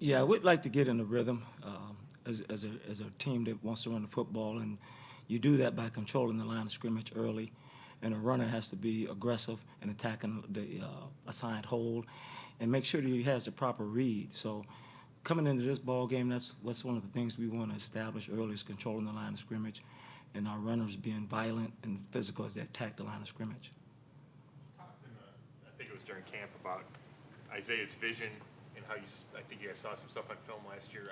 Yeah, we'd like to get in a rhythm as a team that wants to run the football, and you do that by controlling the line of scrimmage early, and a runner has to be aggressive in attacking the assigned hole, and make sure that he has the proper read. So coming into this ball game, that's one of the things we want to establish early is controlling the line of scrimmage, and our runners being violent and physical as they attack the line of scrimmage. Talked I think it was during camp about Isaiah's vision and how I think you guys saw some stuff on film last year.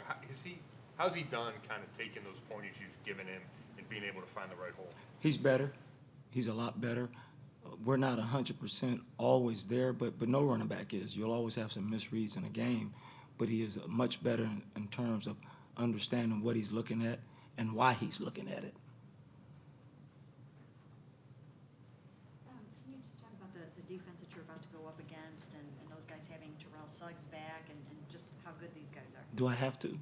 How's he done kind of taking those pointers you've given him and being able to find the right hole? He's better. He's a lot better. We're not 100% always there, but no running back is. You'll always have some misreads in a game, but he is much better in terms of understanding what he's looking at and why he's looking at it. Can you just talk about the defense that you're about to go up against and those guys having Terrell Suggs back and just how good these guys are? Do I have to?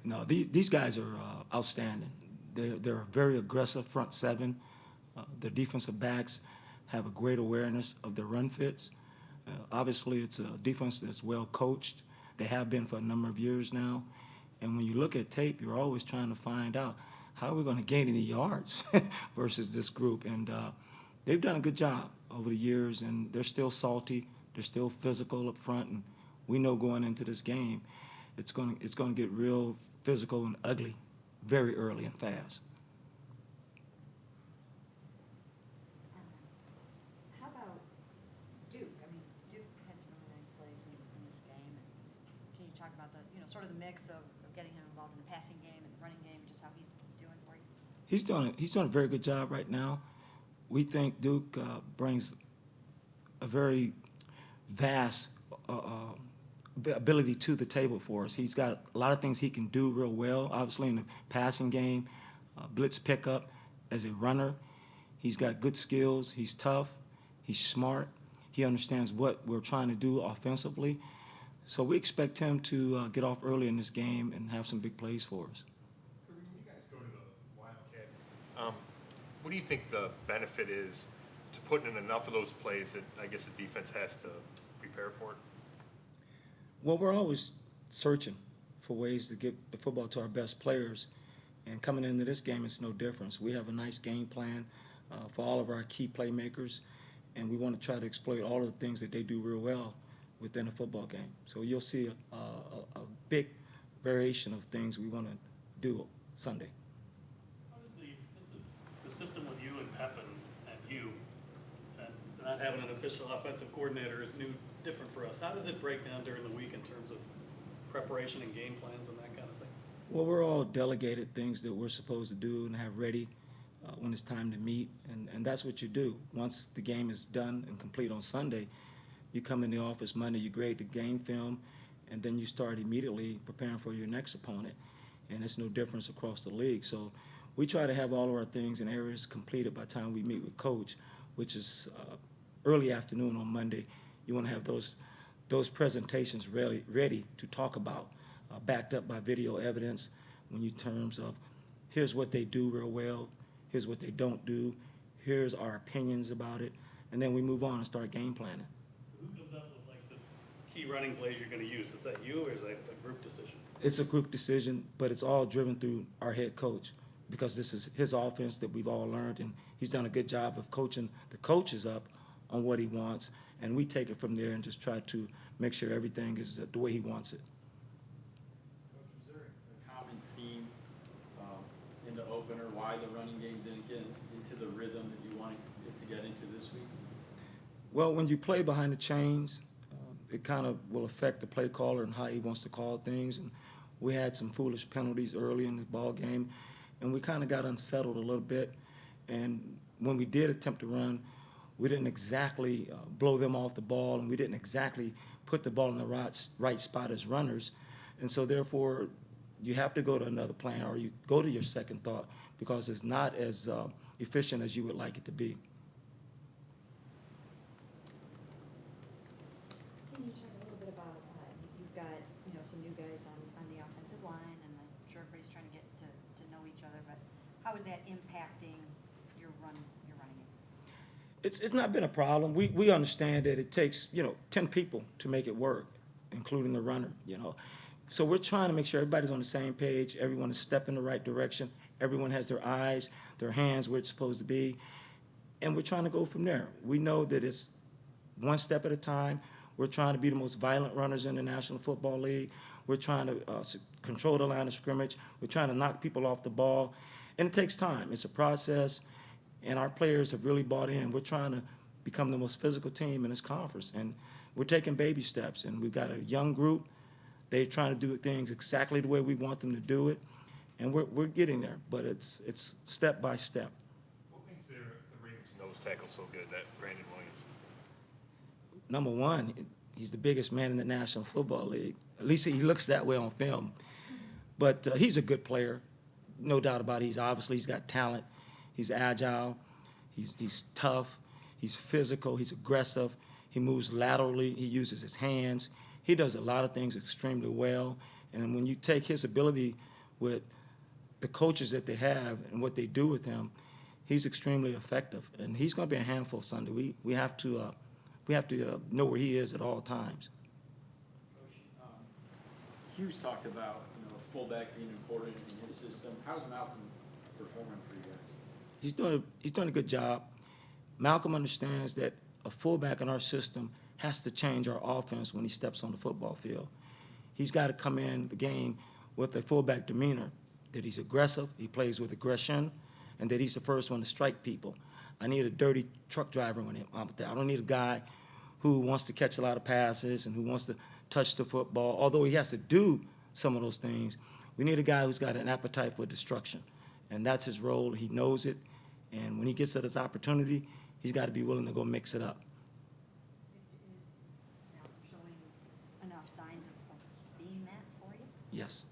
No, these guys are outstanding. They're a very aggressive front seven. The defensive backs have a great awareness of their run fits. Obviously, it's a defense that's well coached. They have been for a number of years now. And when you look at tape, you're always trying to find out how are we going to gain any yards versus this group. And they've done a good job over the years, and they're still salty. They're still physical up front, and we know going into this game, it's going to get real physical and ugly very early and fast. How about Duke? I mean, Duke had some really nice plays in this game. And can you talk about sort of the mix of getting him involved in the passing game and the running game, and just how he's doing for you? He's doing a very good job right now. We think Duke brings a very vast ability to the table for us. He's got a lot of things he can do real well, obviously in the passing game, blitz pickup as a runner. He's got good skills. He's tough. He's smart. He understands what we're trying to do offensively. So we expect him to get off early in this game and have some big plays for us. When you guys go to the Wildcat, what do you think the benefit is to putting in enough of those plays that I guess the defense has to prepare for it? Well, we're always searching for ways to get the football to our best players, and coming into this game, it's no difference. We have a nice game plan for all of our key playmakers, and we want to try to exploit all of the things that they do real well within a football game. So you'll see a big variation of things we want to do Sunday. Obviously, this is the system with you and Pep and you, and not having an official offensive coordinator is different for us. How does it break down during the week in terms of preparation and game plans and that kind of thing? Well, we're all delegated things that we're supposed to do and have ready when it's time to meet, and that's what you do. Once the game is done and complete on Sunday, you come in the office Monday, you grade the game film, and then you start immediately preparing for your next opponent, and it's no difference across the league. So we try to have all of our things and areas completed by the time we meet with Coach, which is early afternoon on Monday. You want to have those presentations ready to talk about, backed up by video evidence when you terms of here's what they do real well, here's what they don't do, here's our opinions about it, and then we move on and start game planning. So who comes up with like the key running plays you're going to use? Is that you or is that a group decision? It's a group decision, but it's all driven through our head coach because this is his offense that we've all learned, and he's done a good job of coaching the coaches up on what he wants, and we take it from there and just try to make sure everything is the way he wants it. Coach, was there a common theme in the opener why the running game didn't get into the rhythm that you wanted it to get into this week? Well, when you play behind the chains, it kind of will affect the play caller and how he wants to call things. And we had some foolish penalties early in the ball game, and we kind of got unsettled a little bit. And when we did attempt to run, we didn't exactly blow them off the ball, and we didn't exactly put the ball in the right spot as runners. And so, therefore, you have to go to another plan, or you go to your second thought, because it's not as efficient as you would like it to be. Can you talk a little bit about you've got some new guys on the offensive line, and I'm sure everybody's trying to get to know each other, but how is that impacting your running game? It's not been a problem. We understand that it takes 10 people to make it work, including the runner, you know. So we're trying to make sure everybody's on the same page, everyone is stepping in the right direction, everyone has their eyes, their hands where it's supposed to be, and we're trying to go from there. We know that it's one step at a time. We're trying to be the most violent runners in the National Football League. We're trying to control the line of scrimmage. We're trying to knock people off the ball, and it takes time. It's a process, and our players have really bought in. We're trying to become the most physical team in this conference, and we're taking baby steps, and we've got a young group. They're trying to do things exactly the way we want them to do it, and we're getting there, but it's step by step. What makes the Ravens nose tackle so good, that Brandon Williams? Number one, he's the biggest man in the National Football League. At least he looks that way on film. But he's a good player, no doubt about it. He's got talent. He's agile. He's tough. He's physical. He's aggressive. He moves laterally. He uses his hands. He does a lot of things extremely well. And when you take his ability with the coaches that they have and what they do with him, he's extremely effective. And he's going to be a handful Sunday. We have to know where he is at all times. Coach, Hughes talked about, fullback being important in his system. How's Malcolm performing for you guys? He's doing a good job. Malcolm understands that a fullback in our system has to change our offense when he steps on the football field. He's got to come in the game with a fullback demeanor, that he's aggressive, he plays with aggression, and that he's the first one to strike people. I need a dirty truck driver when I'm out there. I don't need a guy who wants to catch a lot of passes and who wants to touch the football, although he has to do some of those things. We need a guy who's got an appetite for destruction, and that's his role. He knows it, and when he gets his opportunity, he's got to be willing to go mix it up. Is now showing enough signs of being that for you? Yes.